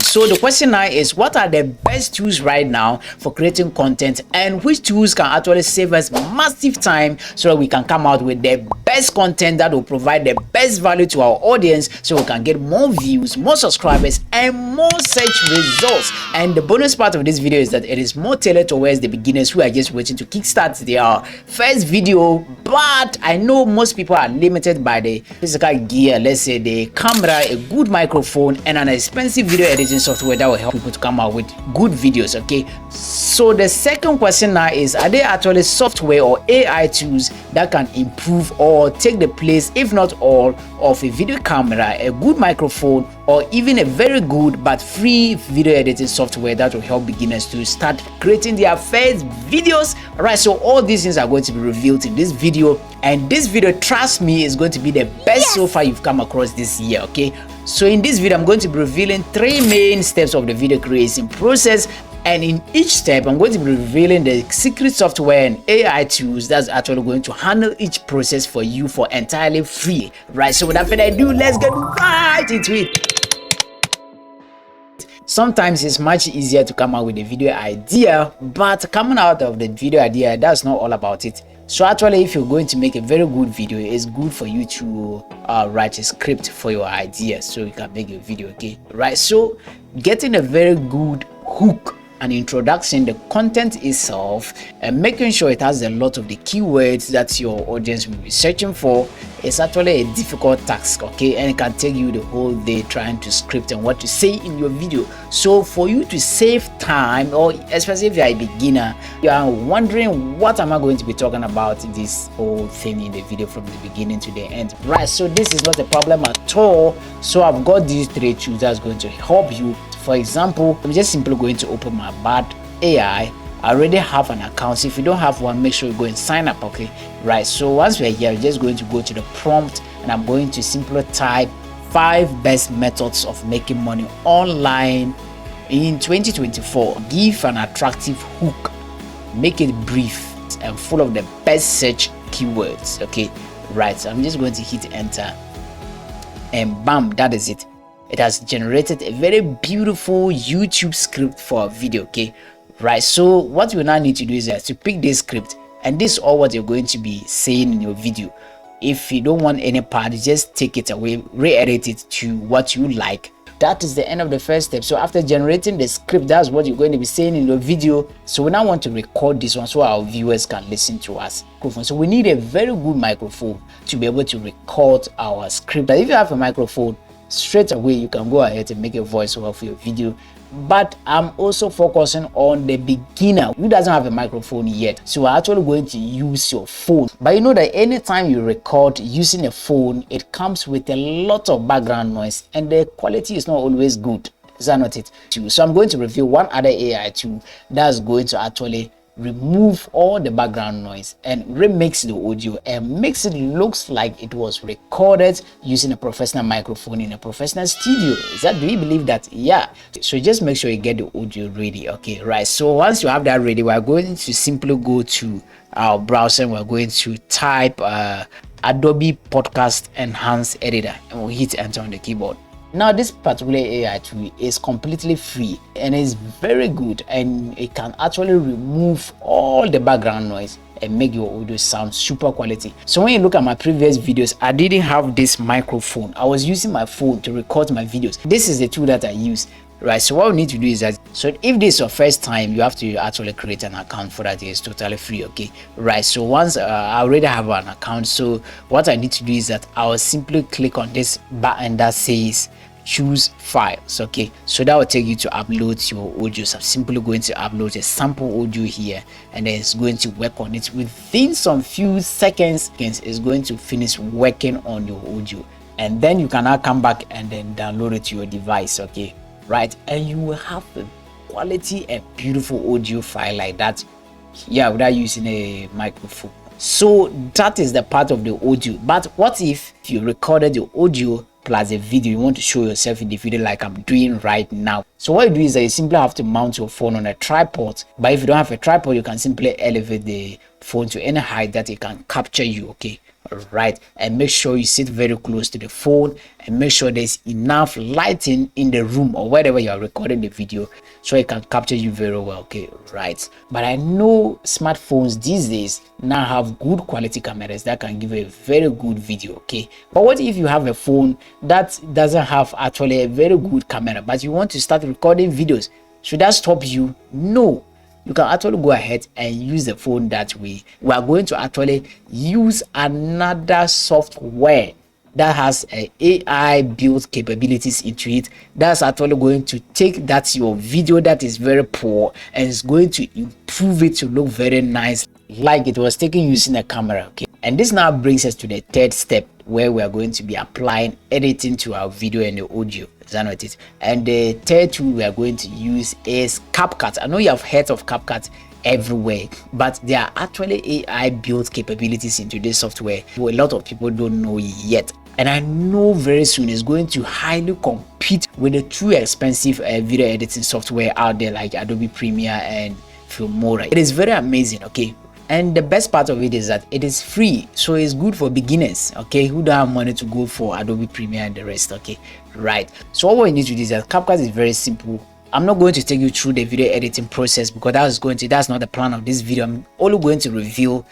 So the question now is, what are the best tools right now for creating content, and which tools can actually save us massive time so that we can come out with the best content that will provide the best value to our audience, so we can get more views, more subscribers, and more search results. And the bonus part of this video is that it is more tailored towards the beginners who are just waiting to kickstart their first video. But I know most people are limited by the physical gear, let's say the camera, a good microphone, and an expensive video editing software that will help people to come out with good videos. Okay, so the second question now is, are there actually software or AI tools that can improve or take the place, if not all, of a video camera, a good microphone, or even a very good but free video editing software that will help beginners to start creating their first videos? All right, so all these things are going to be revealed in this video, and this video, trust me, is going to be the best so far you've come across this year. Okay, so in this video I'm going to be revealing 3 main steps of the video creation process, and in each step I'm going to be revealing the secret software and AI tools that's actually going to handle each process for you for entirely free. Right, so without further ado, let's get right into it. Sometimes it's much easier to come out with a video idea, but coming out of the video idea, that's not all about it. So actually, if you're going to make a very good video, it's good for you to write a script for your idea so you can make a video. Okay, right? So getting a very good hook, an introduction, the content itself, and making sure it has a lot of the keywords that your audience will be searching for is actually a difficult task. Okay, and it can take you the whole day trying to script and what to say in your video. So for you to save time, or especially if you're a beginner, you are wondering, what am I going to be talking about this whole thing in the video from the beginning to the end? Right, so this is not a problem at all. So I've got these 3 tools that's going to help you. For example, I'm just simply going to open my Bard AI. I already have an account, so if you don't have one, make sure you go and sign up. Okay, right, so once we're here, we're just going to go to the prompt, and I'm going to simply type 5 best methods of making money online in 2024. Give an attractive hook, make it brief and full of the best search keywords. Okay, right, so I'm just going to hit enter, and bam, that is it. It has generated a very beautiful YouTube script for a video. Okay, right, so what you now need to do is to pick this script, and this is all what you're going to be saying in your video. If you don't want any part, just take it away, re-edit it to what you like. That is the end of the first step. So after generating the script, that's what you're going to be saying in your video. So we now want to record this one so our viewers can listen to us. So we need a very good microphone to be able to record our script. But if you have a microphone, straight away you can go ahead and make a voiceover for your video. But I'm also focusing on the beginner who doesn't have a microphone yet, so we're actually going to use your phone. But you know that anytime you record using a phone, it comes with a lot of background noise, and the quality is not always good. Is that not it? So I'm going to review one other AI tool that's going to actually remove all the background noise and remix the audio and makes it looks like it was recorded using a professional microphone in a professional studio. Do you believe that? Yeah, so just make sure you get the audio ready. Okay, right, so once you have that ready, we're going to simply go to our browser and we're going to type Adobe Podcast Enhance Editor, and we'll hit enter on the keyboard. Now this particular AI tool is completely free and is very good, and it can actually remove all the background noise and make your audio sound super quality. So when you look at my previous videos, I didn't have this microphone. I was using my phone to record my videos. This is the tool that I use. Right, so what we need to do is that, so if this is your first time, you have to actually create an account for that. It's totally free. Okay, right, so once I already have an account, so what I need to do is that I'll simply click on this button that says choose files. Okay, so that will take you to upload your audio. So I'm simply going to upload a sample audio here, and then it's going to work on it. Within some few seconds, it's going to finish working on your audio, and then you can now come back and then download it to your device. Okay, right, and you will have a quality and beautiful audio file like that, yeah, without using a microphone. So that is the part of the audio. But what if you recorded the audio plus a video, you want to show yourself in the video like I'm doing right now? So what you do is that you simply have to mount your phone on a tripod. But if you don't have a tripod, you can simply elevate the phone to any height that it can capture you. Okay, right? And make sure you sit very close to the phone, and make sure there's enough lighting in the room or wherever you are recording the video so it can capture you very well. Okay, right? But I know smartphones these days now have good quality cameras that can give a very good video. Okay, but what if you have a phone that doesn't have actually a very good camera, but you want to start recording videos? Should that stop you? No, you can actually go ahead and use the phone that way. We are going to actually use another software that has a AI built capabilities into it, that's actually going to take that your video that is very poor and is going to improve it to look very nice like it was taken using a camera. Okay, and this now brings us to the third step, where we are going to be applying editing to our video and the audio. Is that not it? And the third tool we are going to use is CapCut. I know you have heard of CapCut everywhere, but there are actually AI built capabilities into this software a lot of people don't know yet, and I know very soon it's going to highly compete with the true expensive video editing software out there like Adobe Premiere and Filmora. It is very amazing. Okay, and the best part of it is that it is free, so it's good for beginners, okay, who don't have money to go for Adobe Premiere and the rest. Okay, right? So all we need to do is that CapCut is very simple. I'm not going to take you through the video editing process because that's not the plan of this video. I'm only going to reveal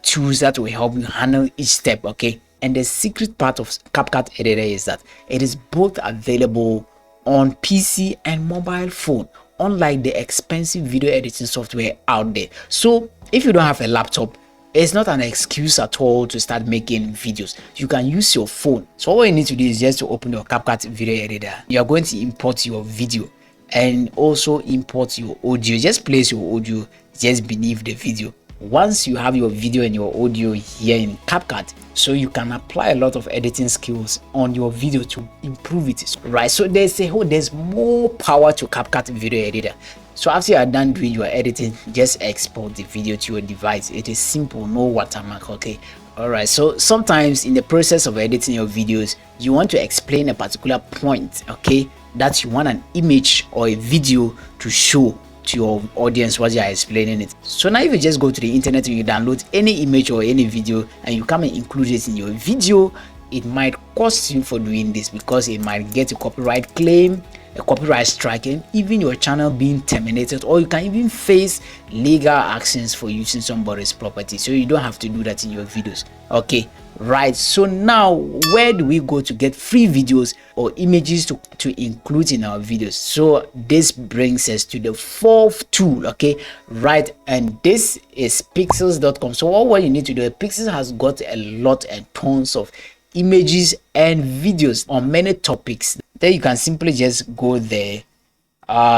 tools that will help you handle each step. Okay, and the secret part of CapCut editor is that it is both available on PC and mobile phone, unlike the expensive video editing software out there. So if you don't have a laptop, it's not an excuse at all to start making videos. You can use your phone. So all you need to do is just to open your CapCut video editor. You are going to import your video and also import your audio. Just place your audio just beneath the video. Once you have your video and your audio here in CapCut, so you can apply a lot of editing skills on your video to improve it, right? So there's more power to CapCut video editor. So after you are done doing your editing, just export the video to your device. It is simple, no watermark. Okay, all right. So sometimes in the process of editing your videos, you want to explain a particular point, okay, that you want an image or a video to show to your audience while you are explaining it. So now if you just go to the internet and you download any image or any video and you come and include it in your video, it might cost you for doing this because it might get a copyright claim, a copyright strike, and even your channel being terminated, or you can even face legal actions for using somebody's property. So you don't have to do that in your videos. Okay, right? So now where do we go to get free videos or images to include in our videos? So this brings us to the fourth tool. Okay, right? And this is pixels.com. So what you need to do, Pixels has got a lot and tons of images and videos on many topics. Then you can simply just go there,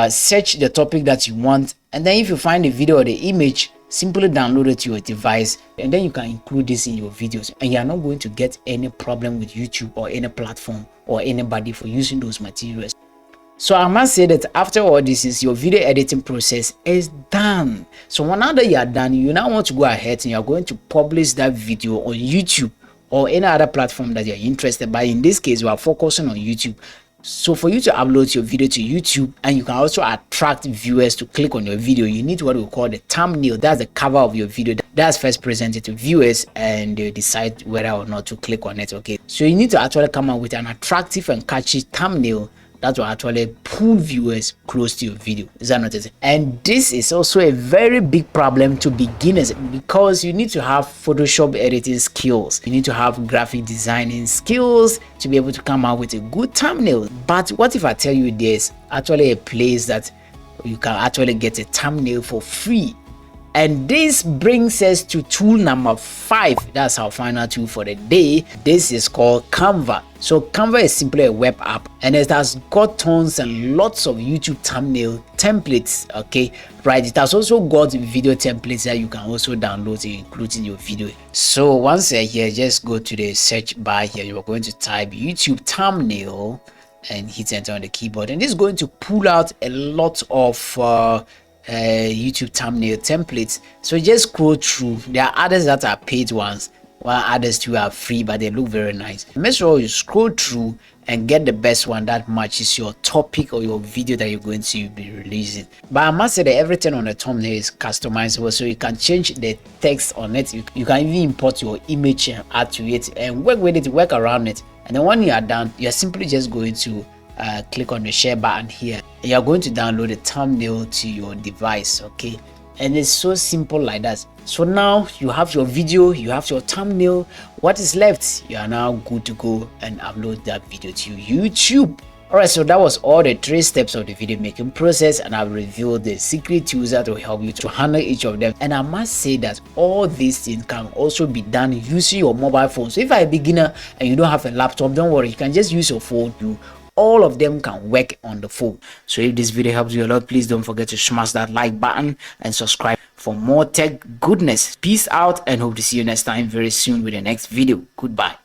search the topic that you want, and then if you find the video or the image, simply download it to your device, and then you can include this in your videos, and you are not going to get any problem with YouTube or any platform or anybody for using those materials. So I must say that after all this is your video editing process is done. So now that you are done, you now want to go ahead and you are going to publish that video on YouTube or any other platform that you're interested by. In this case, we are focusing on YouTube. So for you to upload your video to YouTube, and you can also attract viewers to click on your video, you need what we call the thumbnail. That's the cover of your video that's first presented to viewers, and they decide whether or not to click on it. Okay, so you need to actually come up with an attractive and catchy thumbnail that will actually pull viewers close to your video. Is that not it? And this is also a very big problem to beginners because you need to have Photoshop editing skills. You need to have graphic designing skills to be able to come out with a good thumbnail. But what if I tell you there's actually a place that you can actually get a thumbnail for free? And this brings us to tool number 5. That's our final tool for the day. This is called Canva. So Canva is simply a web app, and it has got tons and lots of YouTube thumbnail templates. Okay, right? It has also got video templates that you can also download and include in your video. So once you're here, just go to the search bar here. You're going to type YouTube thumbnail and hit enter on the keyboard, and this is going to pull out a lot of YouTube thumbnail templates. So just scroll through. There are others that are paid ones, while others too are free, but they look very nice. Make sure you scroll through and get the best one that matches your topic or your video that you're going to be releasing. But I must say that everything on the thumbnail is customizable, so you can change the text on it. You can even import your image and add to it and work with it, work around it. And then when you are done, you're simply just going to click on the share button here. You're going to download the thumbnail to your device, okay? And it's so simple like that. So now you have your video, you have your thumbnail. What is left? You are now good to go and upload that video to YouTube. Alright, so that was all the 3 steps of the video making process, and I've revealed the secret tools that will help you to handle each of them. And I must say that all these things can also be done using your mobile phone. So if you're a beginner and you don't have a laptop, don't worry, you can just use your phone. All of them can work on the phone. So if this video helps you a lot, please don't forget to smash that like button and subscribe for more tech goodness. Peace out and hope to see you next time very soon with the next video. Goodbye.